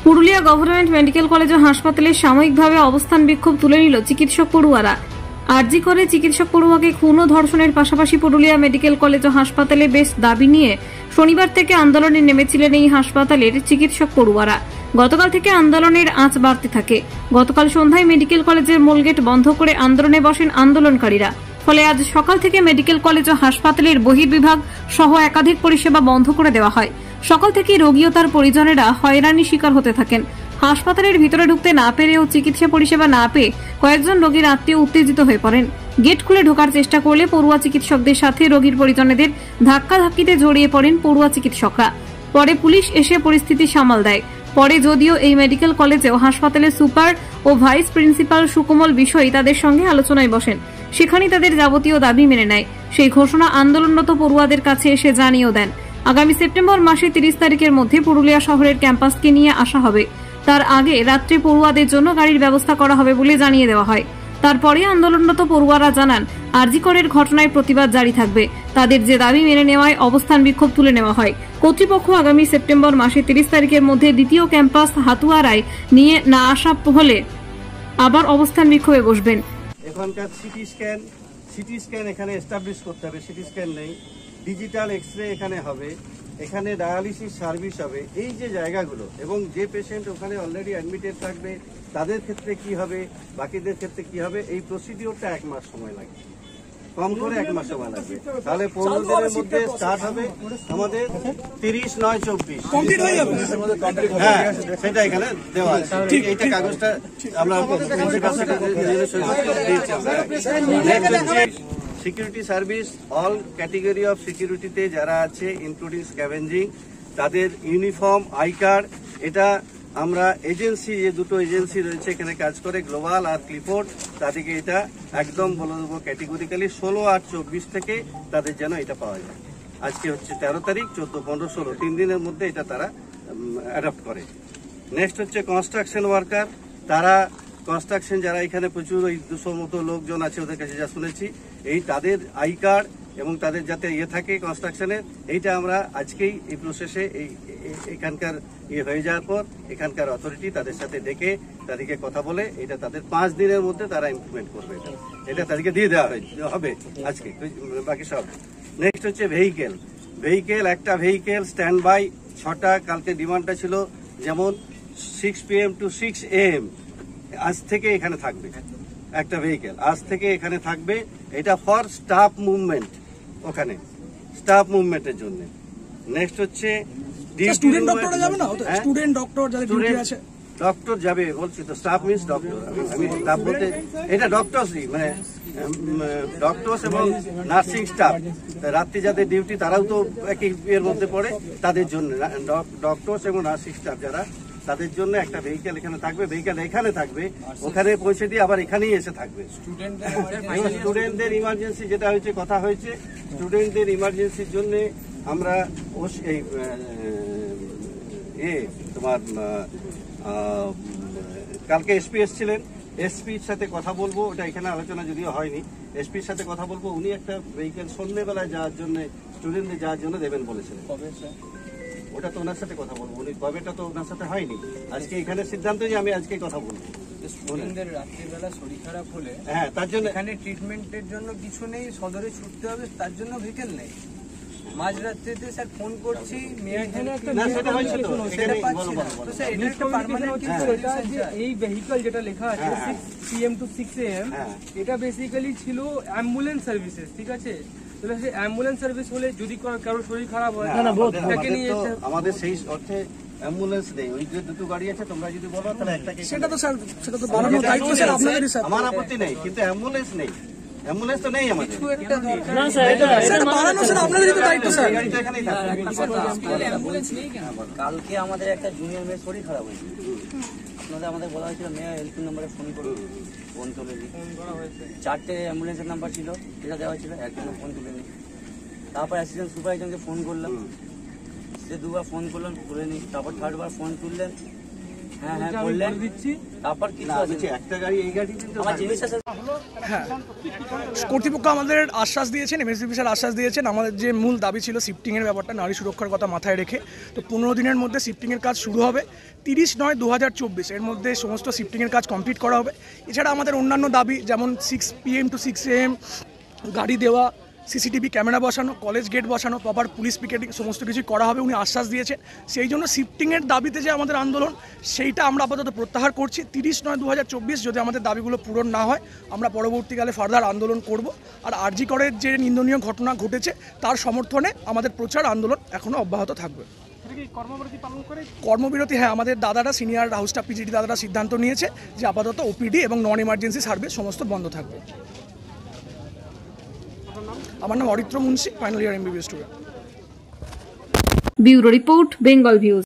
Purulia government medical college ও হাসপাতালে সাময়িকভাবে অবস্থান বিক্ষোভ তুলে নিল চিকিৎসক পড়ুয়ারা। আরজি করে চিকিৎসক পড়ুয়াকে খুন ও ধর্ষণের পাশাপাশি পুরুলিয়া মেডিকেল কলেজ ও হাসপাতালে বেশ দাবি নিয়ে শনিবার থেকে আন্দোলনে নেমেছিলেন এই হাসপাতালের চিকিৎসক পড়ুয়ারা। গতকাল থেকে আন্দোলনের আঁচ বাড়তে থাকে। গতকাল সন্ধ্যায় মেডিকেল কলেজের মূল গেট বন্ধ করে আন্দোলনে বসেন আন্দোলনকারীরা। ফলে আজ সকাল থেকে মেডিকেল কলেজ ও হাসপাতালের বহির্বিভাগ সহ একাধিক পরিষেবা বন্ধ করে দেওয়া হয়। সকাল থেকে রোগী ও তার পরিজনেরা হয়রানির শিকার হতে থাকেন। হাসপাতালের ভিতরে ঢুকতে না পেরে ও চিকিৎসা পরিষেবা না পেয়ে কয়েকজন রোগীর আত্মীয় উত্তেজিত হয়ে পড়েন। গেট খুলে ঢোকার চেষ্টা করলে পড়ুয়া চিকিৎসকদের সাথে রোগীর পরিজনেদের ধাক্কাধাক্কিতে জড়িয়ে পড়েন পড়ুয়া চিকিৎসকরা। পরে পুলিশ এসে পরিস্থিতি সামাল দেয়। পরে যদিও এই মেডিকেল কলেজে ও হাসপাতালের সুপার ও ভাইস প্রিন্সিপাল সুকোমল বিষয় তাদের সঙ্গে আলোচনায় বসেন। সেখানেই তাদের যাবতীয় দাবি মেনে নেয়। সেই ঘোষণা আন্দোলনরত পড়ুয়াদের কাছে এসে জানিয়েও দেন। আগামী সেপ্টেম্বর মাসে 30 তারিখের মধ্যে পুরুলিয়া শহরের ক্যাম্পাসকে নিয়ে আসা হবে। তার আগে রাত্রে পড়ুয়াদের জন্য গাড়ির ব্যবস্থা করা হবে বলে জানিয়ে দেওয়া হয়। তারপরে আন্দোলনরত পড়ুয়ারা জানান আরজি করের ঘটনায় প্রতিবাদ জারি থাকবে। তাদের যে দাবি মেনে নেওয়ায় অবস্থান বিক্ষোভ তুলে নেওয়া হয়। কর্তৃপক্ষ আগামী সেপ্টেম্বর মাসে 30 তারিখের মধ্যে দ্বিতীয় ক্যাম্পাস হাতুয়ারায় নিয়ে না আসা হলে আবার অবস্থান বিক্ষোভে বসবেন। এখানকার সিটি স্ক্যান এখানে এস্টাবলিশ করতে হবে। সিটি স্ক্যান নেই, ডিজিটাল এক্সরে এখানে হবে, এখানে ডায়ালিসিস সার্ভিস হবে। এই যে জায়গাগুলো এবং যে পেশেন্ট ওখানে অলরেডি অ্যাডমিটেড থাকবে তাদের ক্ষেত্রে কি হবে, বাকিদের ক্ষেত্রে কি হবে, এই প্রসিডিওরটা 1 মাস সময় লাগে, কম করে 1 মাস সময় লাগবে। তাহলে 15 দিনের মধ্যে স্টার্ট হবে আমাদের 30/9/24 কমপ্লিট হয়ে যাবে। হ্যাঁ, সেটা এখানে দেওয়া আছে। ঠিক এইটা কাগজটা আমরা principal secretary security service all category of সিকিউরিটিতে যারা আছে ইনক্লুডিং স্ক্যাভেঞ্জিং তাদের ইউনিফর্ম আই কার্ড, এটা আমরা এজেন্সি যে দুটো এজেন্সি রয়েছে এখানে কাজ করে গ্লোবাল আর ক্লিফোর্ড, তাদেরকে এটা একদম বলে দেবো ক্যাটেগরিক্যালি 16 আর 24 থেকে তাদের যেন এটা পাওয়া যায়। আজকে হচ্ছে 13 তারিখ, 14, 15, 16 3 দিনের মধ্যে এটা তারা অ্যাডপ্ট করে। নেক্সট হচ্ছে কনস্ট্রাকশন ওয়ার্কার, তারা কনস্ট্রাকশন যারা এখানে প্রচুর ওই 200 মতো লোকজন আছে ওদের কাছে যা শুনেছি, এই তাদের আই কার্ড এবং তাদের যাতে থাকে কনস্ট্রাকশনের, এইটা আমরা আজকেই এই প্রসেসে এখানকার হয়ে যাওয়ার পর এখানকার অথরিটি তাদের সাথে ডেকে তাদেরকে কথা বলে এটা তাদের 5 দিনের মধ্যে তারা ইমপ্লিমেন্ট করবে। এটা তাদেরকে দিয়ে দেওয়া হবে আজকে, বাকি সব। নেক্সট হচ্ছে ভেহিকেল, একটা ভেহিকেল স্ট্যান্ড বাই 6টা, কালকে ডিমান্ডটা ছিল যেমন 6 PM to 6 AM আজ থেকে এখানে থাকবে একটা ভেহিকেল, আজ থেকে এখানে থাকবে। এটা ফর স্টাফ মুভমেন্ট, ওখানে স্টাফ মুভমেন্টের জন্য। নেক্সট হচ্ছে স্টুডেন্ট ডক্টর যাবে না, স্টুডেন্ট ডক্টর যারা ডিউটি আছে ডক্টর যাবে বলছি তো, স্টাফ মিন্স ডক্টর। আমি স্টাফ বলতে এটা ডক্টরসই, মানে ডক্টরস এবং নার্সিং স্টাফ, রাত্রি যাদের ডিউটি তারাও তো একই এর মধ্যে পড়ে, তাদের জন্য ডক্টরস এবং নার্সিং স্টাফ যারা তাদের জন্য একটা ভেহিকেল এখানে থাকবে। ভেহিকেল এখানে থাকবে, ওখানে পৌঁছে দিয়ে আবার এখানেই এসে থাকবে। স্টুডেন্টদের ইমার্জেন্সি যেটা হয়েছে কথা হয়েছে, স্টুডেন্টদের ইমার্জেন্সির জন্য আমরা তোমার কালকে এসপি এসছিলেন, এসপির সাথে কথা বলবো, ওটা এখানে আলোচনা যদিও হয়নি। এসপির সাথে কথা বলবো, উনি একটা ভেহিকেল সন্ধ্যেবেলায় যাওয়ার জন্য স্টুডেন্টদের যাওয়ার জন্য দেবেন বলেছিলেন। ওটা তো ওনার সাথে কথা বলবো, উনি কবেটা তো ওনার সাথে হয়নি। আজকে এখানে সিদ্ধান্ত যে আমি আজকে কথা বলবো। স্টুডেন্টদের রাত্রিবেলা শরীর খারাপ হলে হ্যাঁ, তার জন্য এখানে ট্রিটমেন্টের জন্য কিছু নেই, সদরে ছুটতে হবে, তার জন্য ভেহিকেল নেই। মাঝরাত্রিতে স্যার ফোন করছি, এই ভেহিকল যেটা লেখা আছে 6 PM to 6 AM, এটা বেসিক্যালি ছিল অ্যাম্বুলেন্স সার্ভিসেস, ঠিক আছে? তাহলে সেই অ্যাম্বুলেন্স সার্ভিস হলে যদি কারো শরীর খারাপ হয় আমাদের সেই অর্থে অ্যাম্বুলেন্স নেই। ওই যে দুটো গাড়ি আছে, তোমরা যদি বলো তাহলে একটা, সেটা তো স্যার সেটা তো বানানোর দায়িত্ব স্যার আপনাদেরই স্যার। আমার আপত্তি নেই, কিন্তু অ্যাম্বুলেন্স নেই, অ্যাম্বুলেন্স তো নেই আমাদের। না স্যার, এটা বানানো স্যার আপনাদেরই তো দায়িত্ব স্যার। গাড়িটা এখানেই থাকবে। অ্যাম্বুলেন্স নেই কেন? কালকে আমাদের একটা জুনিয়র মেয়ের শরীর খারাপ হয়েছে, আপনাদের আমাদের বলা হয়েছিল মেয়ে হেল্প নাম্বারে ফোন করুন, ফোন তুলেনি। 4টে অ্যাম্বুলেন্সের নাম্বার ছিল, এটা দেওয়া ছিল, একজনও ফোন তুলেনি। তারপর অ্যাসিস্ট্যান্ট সুপারভাইজারকে ফোন করলাম, সে 2বার ফোন করলাম, তুলেনি। তারপর 3rd বার ফোন তুললেন, হ্যাঁ বললেন দিচ্ছি। তারপর কিছু একটা গাড়ি, এই গাড়ি আমার জিনিস আছে। হ্যাঁ, কর্তৃপক্ষ আমাদের আশ্বাস দিয়েছেন, এমএসপি স্যার আশ্বাস দিয়েছেন। আমাদের যে মূল দাবি ছিল শিফটিংয়ের ব্যাপারটা, নারী সুরক্ষার কথা মাথায় রেখে, তো 15 দিনের মধ্যে শিফটিংয়ের কাজ শুরু হবে। 30/9/2024 এর মধ্যে সমস্ত শিফটিংয়ের কাজ কমপ্লিট করা হবে। এছাড়া আমাদের অন্যান্য দাবি যেমন 6 PM to 6 AM গাড়ি দেওয়া, সিসিটিভি ক্যামেরা বসানো, কলেজ গেট বসানো, প্রপার পুলিশ পিকেটিং সমস্ত কিছুই করা হবে উনি আশ্বাস দিয়েছেন। সেই জন্য শিফটিংয়ের দাবিতে যে আমাদের আন্দোলন সেইটা আমরা আপাতত প্রত্যাহার করছি। 30/9/2024 যদি আমাদের দাবিগুলো পূরণ না হয় আমরা পরবর্তীকালে ফার্দার আন্দোলন করব। আর আরজি করের যে নিন্দনীয় ঘটনা ঘটেছে তার সমর্থনে আমাদের প্রচার আন্দোলন এখনও অব্যাহত থাকবে। কর্মবিরতি, হ্যাঁ, আমাদের দাদারা সিনিয়র হাউস স্টাফ পিজিটি দাদারা সিদ্ধান্ত নিয়েছে যে আপাতত ওপিডি এবং নন এমার্জেন্সি সার্ভিস সমস্ত বন্ধ থাকবে। আমার নাম Aritra Munshi, final year MBBS student. Bureau report, Bengal views.